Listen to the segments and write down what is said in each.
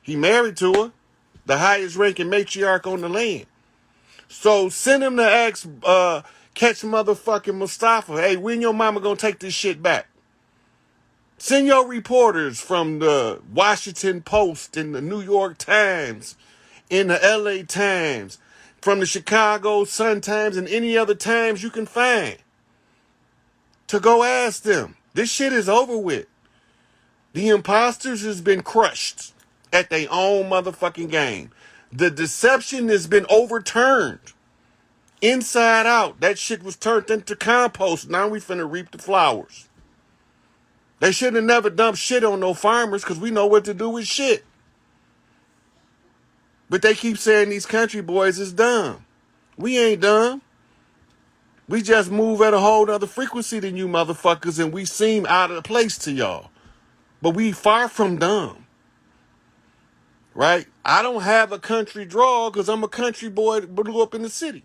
He married to her, the highest ranking matriarch on the land. So send him to ask, catch motherfucking Mustafa, hey, when your mama gonna take this shit back? Send your reporters from the Washington Post and the New York Times and the LA Times, from the Chicago Sun-Times and any other Times you can find, to go ask them. This shit is over with. The imposters has been crushed at their own motherfucking game. The deception has been overturned. Inside out. That shit was turned into compost. Now we finna reap the flowers. They should have never dumped shit on no farmers because we know what to do with shit. But they keep saying these country boys is dumb. We ain't dumb. We just move at a whole other frequency than you motherfuckers, and we seem out of place to y'all. But we far from dumb. Right? I don't have a country draw because I'm a country boy that blew up in the city.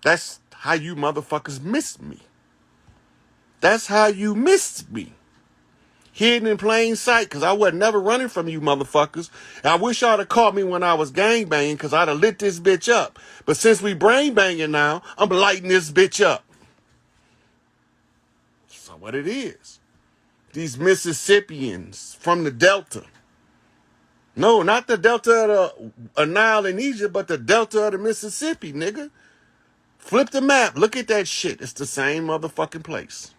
That's how you motherfuckers missed me. That's how you missed me. Hidden in plain sight, because I wasn't never running from you motherfuckers. And I wish y'all had caught me when I was gangbanging, because I'd have lit this bitch up. But since we brain banging now, I'm lighting this bitch up. So what it is. These Mississippians from the Delta. No, not the Delta of the Nile in Egypt, but the Delta of the Mississippi, nigga. Flip the map. Look at that shit. It's the same motherfucking place.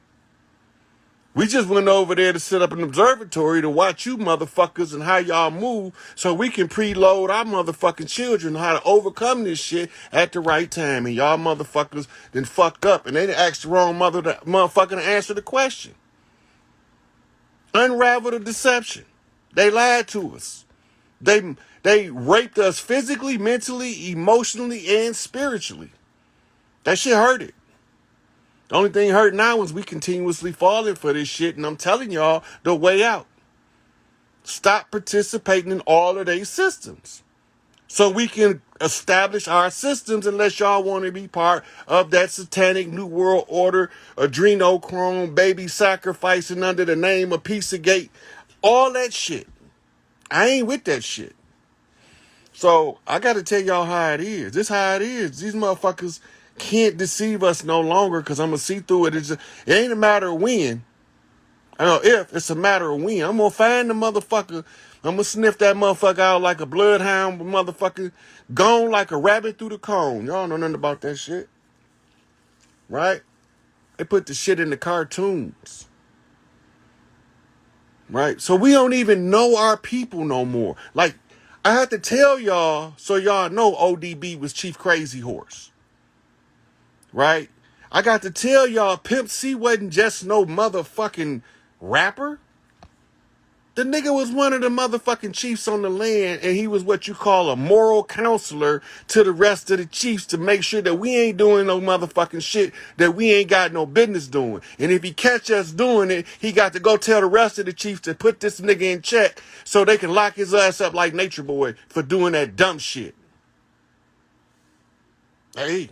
We just went over there to set up an observatory to watch you motherfuckers and how y'all move so we can preload our motherfucking children how to overcome this shit at the right time. And y'all motherfuckers then fucked up and they asked the wrong motherfucker to answer the question. Unravel the deception. They lied to us. They raped us physically, mentally, emotionally, and spiritually. That shit hurted. The only thing hurt now is we continuously falling for this shit, and I'm telling y'all the way out. Stop participating in all of these systems so we can establish our systems unless y'all want to be part of that satanic New World Order, adrenochrome, baby sacrificing under the name of Pizzagate, all that shit. I ain't with that shit. So I got to tell y'all how it is. This how it is. These motherfuckers can't deceive us no longer because I'm going to see through it. It ain't a matter of when. I know if, it's a matter of when. I'm going to find the motherfucker. I'm going to sniff that motherfucker out like a bloodhound motherfucker. Gone like a rabbit through the cone. Y'all know nothing about that shit. Right? They put the shit in the cartoons. Right? So we don't even know our people no more. Like, I had to tell y'all so y'all know ODB was Chief Crazy Horse. Right? I got to tell y'all Pimp C wasn't just no motherfucking rapper. The nigga was one of the motherfucking chiefs on the land, and he was what you call a moral counselor to the rest of the chiefs to make sure that we ain't doing no motherfucking shit that we ain't got no business doing. And if he catch us doing it, he got to go tell the rest of the chiefs to put this nigga in check so they can lock his ass up like Nature Boy for doing that dumb shit. Hey.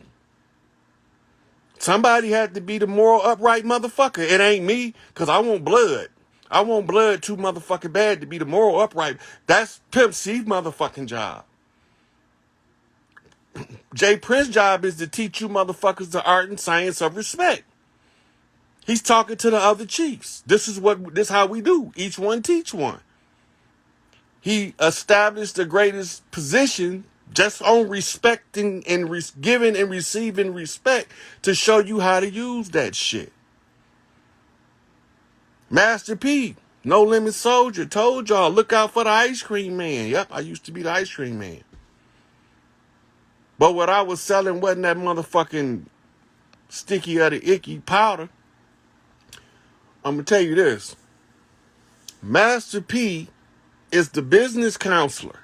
Somebody had to be the moral upright motherfucker. It ain't me, because I want blood. I want blood too motherfucking bad to be the moral upright. That's Pimp C's motherfucking job. Jay Prince's job is to teach you motherfuckers the art and science of respect. He's talking to the other chiefs. This is how we do. Each one teach one. He established the greatest position just on respecting and giving and receiving respect to show you how to use that shit. Master P, No Limit Soldier, told y'all, look out for the ice cream man. Yep, I used to be the ice cream man. But what I was selling wasn't that motherfucking sticky or the icky powder. I'm going to tell you this. Master P is the business counselor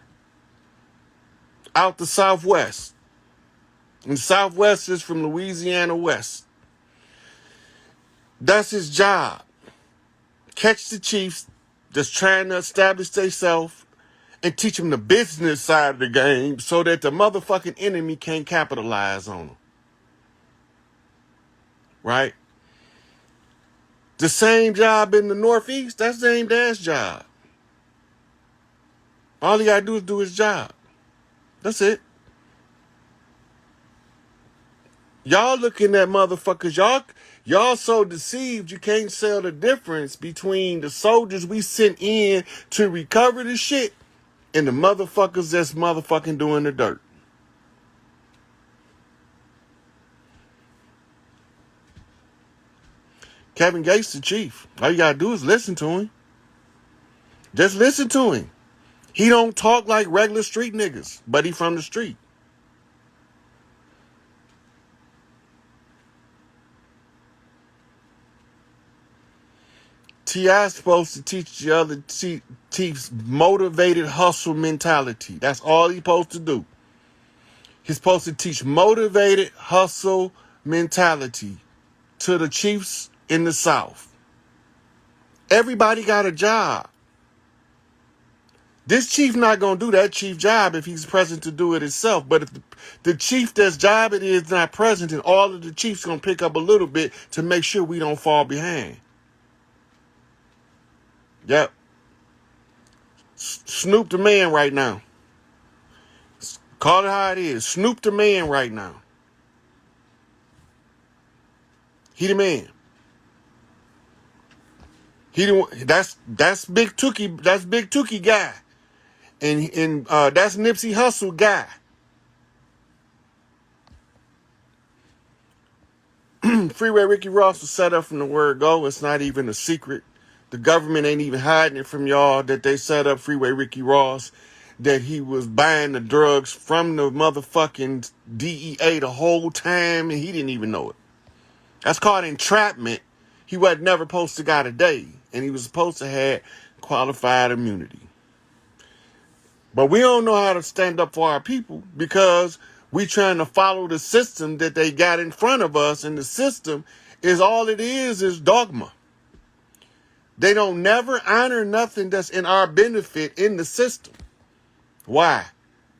out the Southwest. And Southwest is from Louisiana West. That's his job. Catch the chiefs that's trying to establish themselves and teach them the business side of the game so that the motherfucking enemy can't capitalize on them. Right? The same job in the Northeast, that's the same dad's job. All he gotta do is do his job. That's it. Y'all looking at motherfuckers, y'all so deceived you can't tell the difference between the soldiers we sent in to recover the shit and the motherfuckers that's motherfucking doing the dirt. Kevin Gates the chief. All you gotta do is listen to him. Just listen to him. He don't talk like regular street niggas, but he from the street. T.I. supposed to teach the other teach motivated hustle mentality. That's all he's supposed to do. He's supposed to teach motivated hustle mentality to the chiefs in the South. Everybody got a job. This chief not going to do that chief job if he's present to do it himself. But if the chief that's job it is not present, and all of the chiefs going to pick up a little bit to make sure we don't fall behind. Yep. Snoop the man right now. Call it how it is. Snoop the man right now. He the man. He the that's Big Tookie. That's Big Tookie guy. And that's Nipsey Hussle guy. Freeway Ricky Ross was set up from the word go. It's not even a secret. The government ain't even hiding it from y'all that they set up Freeway Ricky Ross, that he was buying the drugs from the motherfucking DEA the whole time and he didn't even know it. That's called entrapment. He wasn't never supposed to got a day, and he was supposed to have qualified immunity. But we don't know how to stand up for our people because we trying to follow the system that they got in front of us, and the system is all it is dogma. They don't never honor nothing that's in our benefit in the system. Why?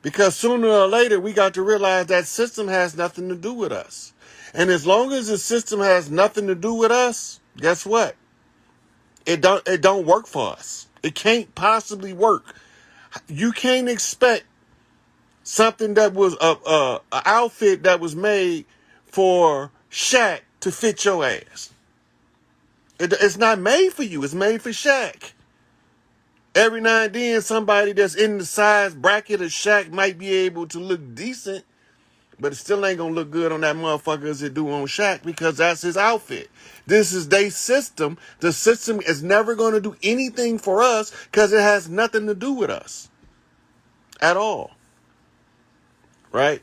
Because sooner or later we got to realize that system has nothing to do with us. And as long as the system has nothing to do with us, guess what? It don't work for us. It can't possibly work. You can't expect something that was a outfit that was made for Shaq to fit your ass. It's not made for you. It's made for Shaq. Every now and then, somebody that's in the size bracket of Shaq might be able to look decent, but it still ain't gonna look good on that motherfucker as it do on Shaq because that's his outfit. This is their system. The system is never gonna do anything for us because it has nothing to do with us at all. Right?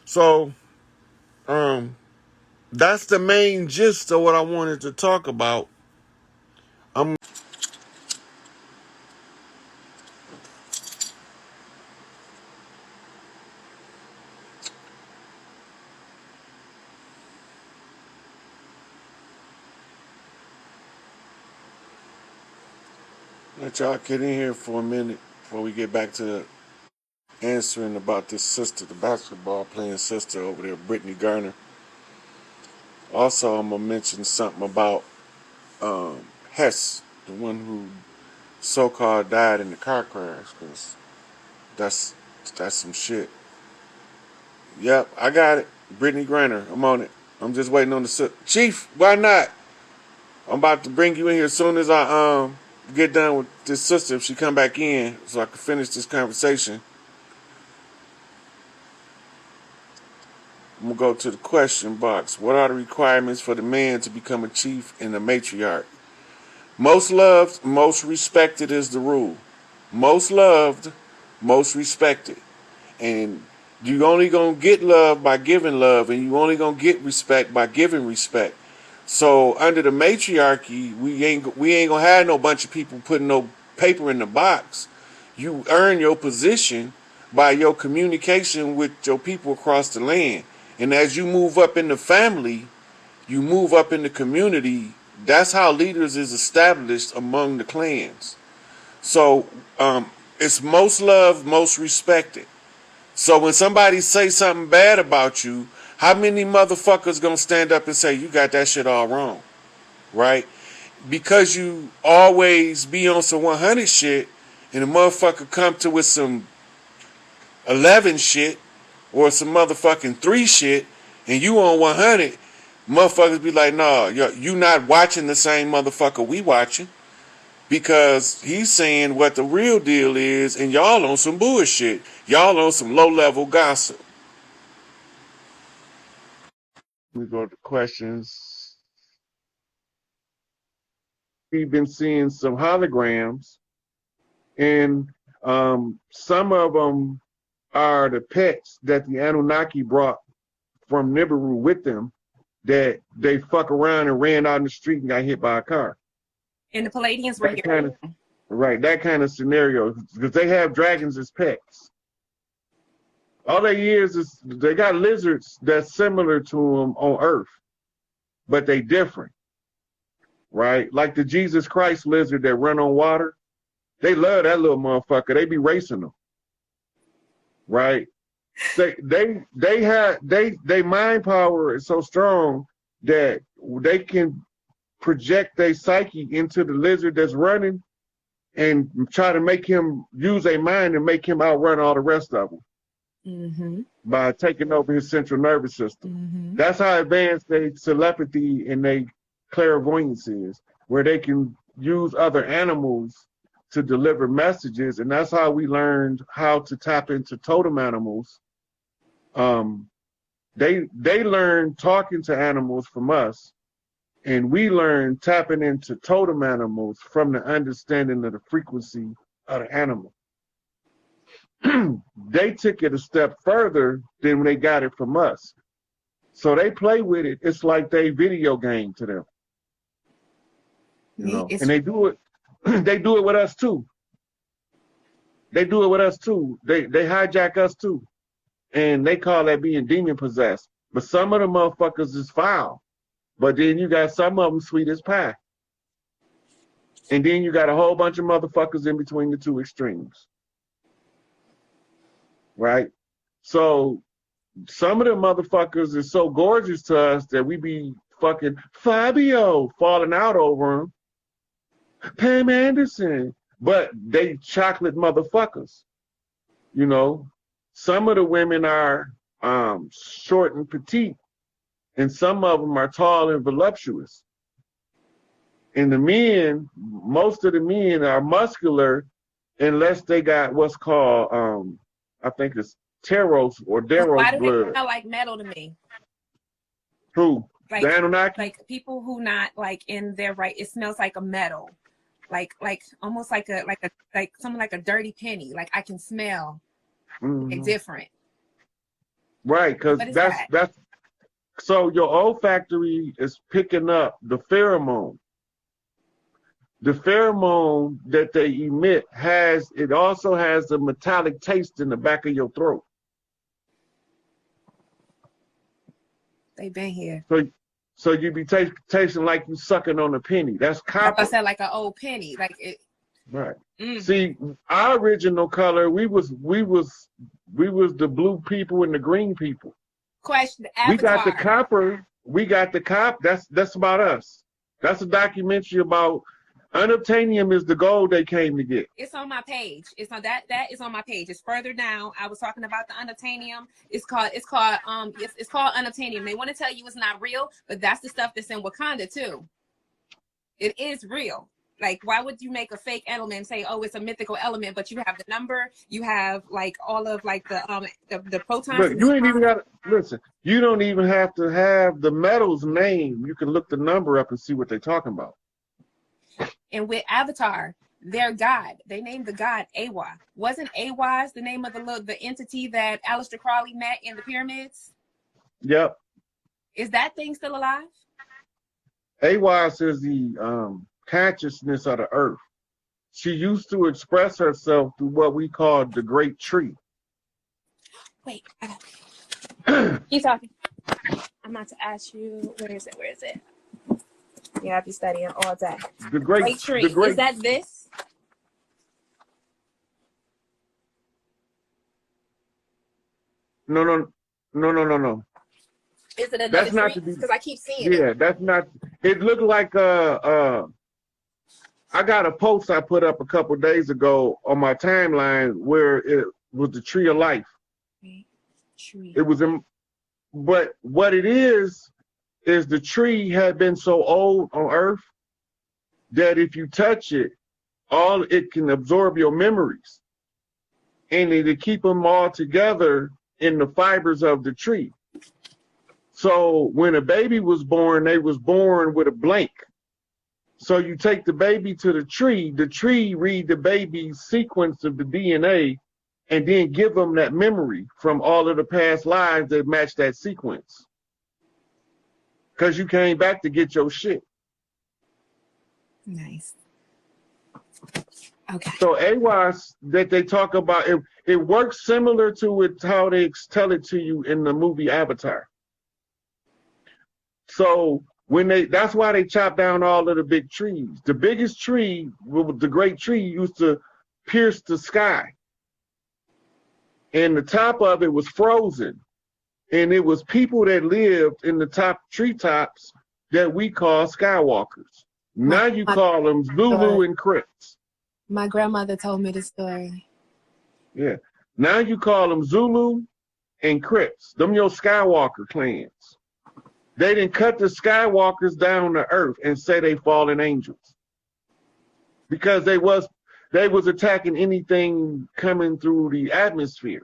So, that's the main gist of what I wanted to talk about. Let y'all get in here for a minute before we get back to answering about this sister, the basketball playing sister over there, Brittany Garner. Also, I'm going to mention something about Hess, the one who so-called died in the car crash, because that's some shit. Yep, I got it. Brittany Griner, I'm on it. I'm just waiting on the Chief, why not? I'm about to bring you in here as soon as I get done with this sister, if she come back in, so I can finish this conversation. I'm going to go to the question box. What are the requirements for the man to become a chief and a matriarch? Most loved, most respected is the rule. Most loved, most respected. And you only going to get love by giving love, and you only going to get respect by giving respect. So under the matriarchy, we ain't going to have no bunch of people putting no paper in the box. You earn your position by your communication with your people across the land. And as you move up in the family, you move up in the community. That's how leaders is established among the clans. So it's most loved, most respected. So when somebody say something bad about you, how many motherfuckers gonna stand up and say, you got that shit all wrong? Right? Because you always be on some 100 shit, and a motherfucker come to with some 11 shit or some motherfucking 3 shit, and you on 100, motherfuckers be like, nah, you not watching the same motherfucker we watching, because he's saying what the real deal is, and y'all on some bullshit. Y'all on some low-level gossip. We go to questions. We've been seeing some holograms, and some of them are the pets that the Anunnaki brought from Nibiru with them, that they fuck around and ran out in the street and got hit by a car. And the Palladians were here. Right, that kind of scenario, because they have dragons as pets. All they is they got lizards that's similar to them on Earth, but they different, right? Like the Jesus Christ lizard that run on water. They love that little motherfucker. They be racing them, right? They mind power is so strong that they can project their psyche into the lizard that's running and try to make him use a mind and make him outrun all the rest of them. Mm-hmm. By taking over his central nervous system. Mm-hmm. That's how advanced their telepathy and their clairvoyance is, where they can use other animals to deliver messages, and that's how we learned how to tap into totem animals. They learned talking to animals from us, and we learned tapping into totem animals from the understanding of the frequency of the animal. They took it a step further than when they got it from us. So they play with it. It's like they video game to them. You know, and they do it. They do it with us too. They do it with us too. They hijack us too, and they call that being demon possessed. But some of the motherfuckers is foul. But then you got some of them sweet as pie, and then you got a whole bunch of motherfuckers in between the two extremes. Right? So some of the motherfuckers is so gorgeous to us that we be fucking Fabio falling out over him. Pam Anderson. But they chocolate motherfuckers. You know? Some of the women are short and petite, and some of them are tall and voluptuous. And the men, most of the men are muscular unless they got what's called I think it's Taros or Daros Why do blood. they smell like metal to me? Who? Like, the Anunnaki? like people who not like in their right. It smells like a metal, like almost like something like a dirty penny. Like I can smell it different. Right, because that's so your olfactory is picking up the pheromone. The pheromone that they emit also has a metallic taste in the back of your throat. They've been here. So you be tasting like you sucking on a penny. That's copper. Like I said, like an old penny. Like it. Right. See, our original color, we was the blue people and the green people. Question. We got the copper. We got the That's about us. That's a documentary about. Unobtainium is the gold they came to get. It's on my page. It's on that is on my page. It's further down. I was talking about the unobtainium. It's called unobtainium. They want to tell you it's not real, but that's the stuff that's in Wakanda too. It is real. Like, why would you make a fake element and say, oh, it's a mythical element, but you have the number, you have like all of like the protons. Look, you ain't even got to listen. You don't even have to have the metal's name. You can look the number up and see what they're talking about. And with Avatar, their god, they named the god Awa. Wasn't Awa's the name of the entity that Aleister Crowley met in the pyramids? Yep. Is that thing still alive? Awa is the consciousness of the earth. She used to express herself through what we call the great tree. Wait, keep talking. I'm about to ask you, where is it? Yeah, I'll be studying all day. The great tree. Is that this? No. Is it another tree? Because I keep seeing it. Yeah, that's not. It looked like I got a post I put up a couple days ago on my timeline where it was the tree of life. Tree. It was in, but what it is the tree had been so old on Earth that if you touch it, all it can absorb your memories, and to keep them all together in the fibers of the tree. So when a baby was born, they was born with a blank. So you take the baby to the tree read the baby's sequence of the DNA, and then give them that memory from all of the past lives that match that sequence. Because you came back to get your shit. Nice. Okay. So AWAS that they talk about, it works similar to it, how they tell it to you in the movie Avatar. So that's why they chop down all of the big trees. The biggest tree, the great tree, used to pierce the sky. And the top of it was frozen. And it was people that lived in the top treetops that we call Skywalkers. Now you call them Zulu and Crips. My grandmother told me the story. Yeah. Now you call them Zulu and Crips. Them your Skywalker clans. They didn't cut the Skywalkers down to earth and say they fallen angels. Because they was attacking anything coming through the atmosphere.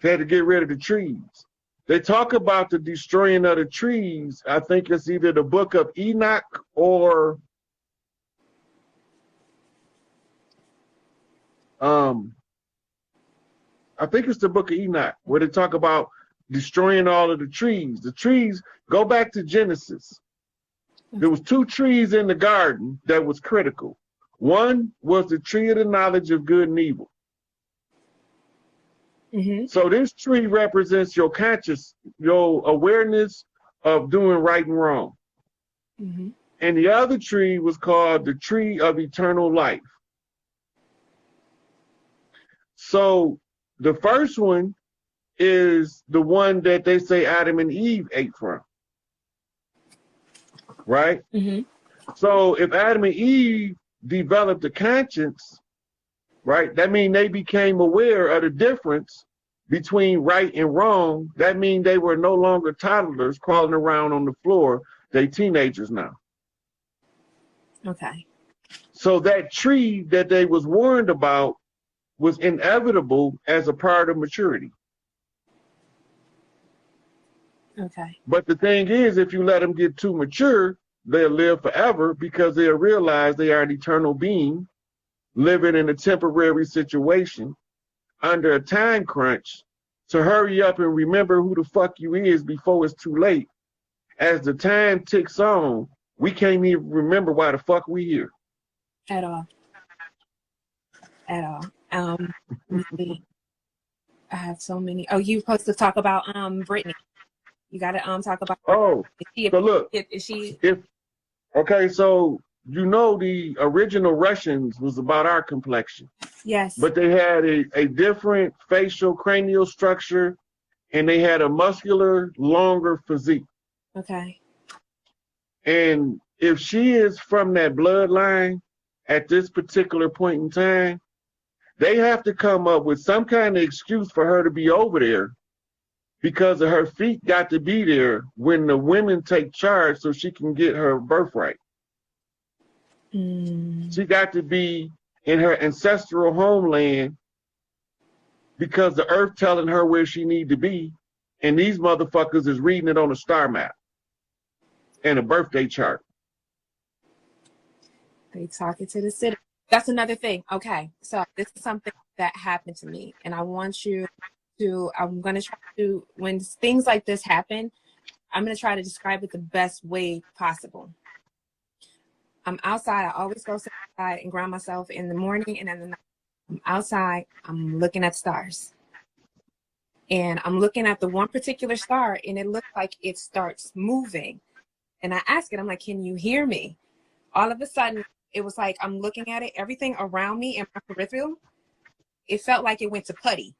They had to get rid of the trees. They talk about the destroying of the trees. I think it's either the book of Enoch or I think it's the book of Enoch, where they talk about destroying all of the trees. The trees, go back to Genesis. There was 2 trees in the garden that was critical. One was the tree of the knowledge of good and evil. Mm-hmm. So this tree represents your your awareness of doing right and wrong. Mm-hmm. And the other tree was called the tree of eternal life. So the first one is the one that they say Adam and Eve ate from. Right? Mm-hmm. So if Adam and Eve developed a conscience, right, that means they became aware of the difference between right and wrong. That means they were no longer toddlers crawling around on the floor. They teenagers now. Okay. So that tree that they was warned about was inevitable as a part of maturity. Okay. But the thing is, if you let them get too mature, they'll live forever because they'll realize they are an eternal being living in a temporary situation under a time crunch to hurry up and remember who the fuck you is before it's too late. As the time ticks on, we can't even remember why the fuck we here. At all. At all. Let me see. I have so many. Oh, you supposed to talk about Brittany. You gotta talk about so look, okay, so you know the original Russians was about our complexion. Yes. But they had a different facial cranial structure, and they had a muscular, longer physique. Okay. And if she is from that bloodline at this particular point in time, they have to come up with some kind of excuse for her to be over there because of her feet got to be there when the women take charge so she can get her birthright. She got to be in her ancestral homeland because the earth telling her where she need to be, and these motherfuckers is reading it on a star map and a birthday chart. They talking to the city. That's another thing. Okay, so this is something that happened to me, and I want you to, I'm going to try to, when things like this happen, I'm going to try to describe it the best way possible. I'm outside. I always go outside and ground myself in the morning, and then the night. I'm outside. I'm looking at stars. And I'm looking at the one particular star, and it looks like it starts moving. And I ask it, I'm like, can you hear me? All of a sudden, it was like I'm looking at it. Everything around me in my peripheral, it felt like it went to putty,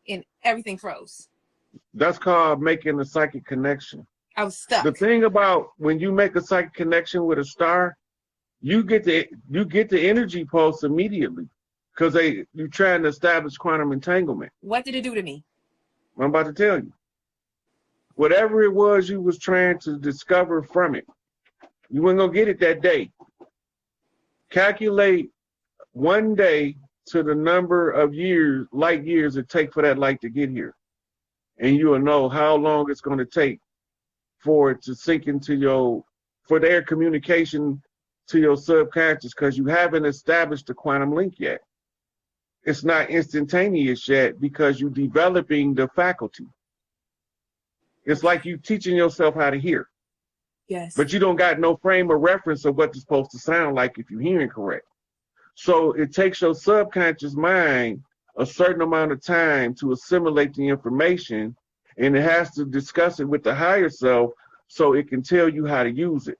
and everything froze. That's called making a psychic connection. I was stuck. The thing about when you make a psychic connection with a star, you get the energy pulse immediately because you're trying to establish quantum entanglement. What did it do to me? I'm about to tell you. Whatever it was you was trying to discover from it, you weren't gonna get it that day. Calculate one day to the number of years, light years it take for that light to get here. And you will know how long it's gonna take for it to sink into for their communication to your subconscious, because you haven't established the quantum link yet. It's not instantaneous yet because you're developing the faculty. It's like you teaching yourself how to hear. Yes. But you don't got no frame of reference of what it's supposed to sound like if you're hearing correct. So it takes your subconscious mind a certain amount of time to assimilate the information, and it has to discuss it with the higher self so it can tell you how to use it.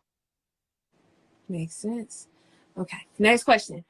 Makes sense. Okay. Next question.